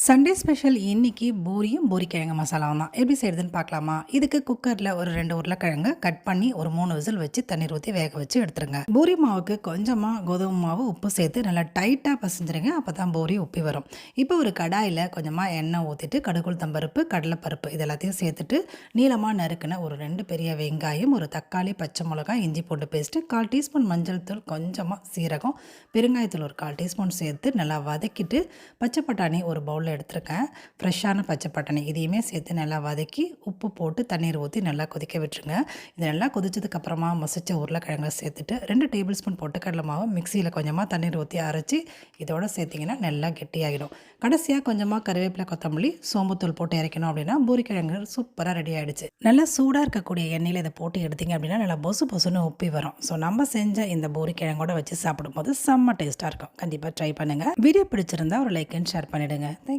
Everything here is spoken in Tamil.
சண்டே ஸ்பெஷல் இன்னைக்கு பூரியும் பூரிக்கிழங்கு மசாலாவும் தான். எப்படி செய்கிறதுன்னு பார்க்கலாமா? இதுக்கு குக்கரில் ஒரு 2 உருளைக்கிழங்கு கட் பண்ணி ஒரு 3 விசில் வச்சு தண்ணீர் ஊற்றி வேக வச்சு எடுத்துருங்க. பூரி மாவுக்கு கொஞ்சமாக கோதுமை மாவு உப்பு சேர்த்து நல்லா டைட்டாக பசஞ்சிருங்க. அப்போ தான் பூரி உப்பி வரும். இப்போ ஒரு கடாயில் கொஞ்சமாக எண்ணெய் ஊற்றிட்டு கடுகுளுத்தம் பருப்பு, கடலைப்பருப்பு இது எல்லாத்தையும் சேர்த்துட்டு நீளமாக நறுக்கின ஒரு 2 பெரிய வெங்காயம், ஒரு தக்காளி, பச்சை மிளகாய், இஞ்சி பூண்டு பேஸ்ட்டு, 1/4 டீஸ்பூன் மஞ்சள் தூள், கொஞ்சமாக சீரகம், பெருங்காயத்தூள் ஒரு 1/4 டீஸ்பூன் சேர்த்து நல்லா வதக்கிட்டு பச்சை பட்டாணி ஒரு பவுலில் எடுத்துருக்கேன். ஃப்ரெஷ்ஷான பச்சை பட்டாணி இதையுமே சேர்த்து நல்லா வதக்கி உப்பு போட்டு தண்ணீர் ஊற்றி நல்லா கொதிக்க விட்டுருங்க. இது நல்லா கொதிச்சதுக்கப்புறமா மசிச்ச உருளைக்கிழங்கை சேர்த்துட்டு 2 டேபிள் ஸ்பூன் பொட்டுக்கடலை மாவு மிக்சியில் கொஞ்சமாக தண்ணீர் ஊற்றி அரைச்சி இதோட சேர்த்திங்கன்னா நல்லா கெட்டியாகிடும். கடைசியாக கொஞ்சமாக கருவேப்பிலை, கொத்தமல்லி, சோம்புத்தூள் போட்டு இறக்கணும் அப்படின்னா பூரிக்கிழங்கு சூப்பராக ரெடி ஆகிடுச்சு. நல்லா சூடாக இருக்கக்கூடிய எண்ணெயில் இதை போட்டு எடுத்திங்க அப்படின்னா நல்லா பொசு பொசுன்னு உப்பி வரும். ஸோ நம்ம செஞ்ச இந்த பூரிக்கிழங்கோட வச்சு சாப்பிடும்போது செம்ம டேஸ்ட்டாக இருக்கும். கண்டிப்பாக ட்ரை பண்ணுங்கள். வீடியோ பிடிச்சிருந்தா ஒரு லைக் அண்ட் ஷேர் பண்ணிவிடுங்க.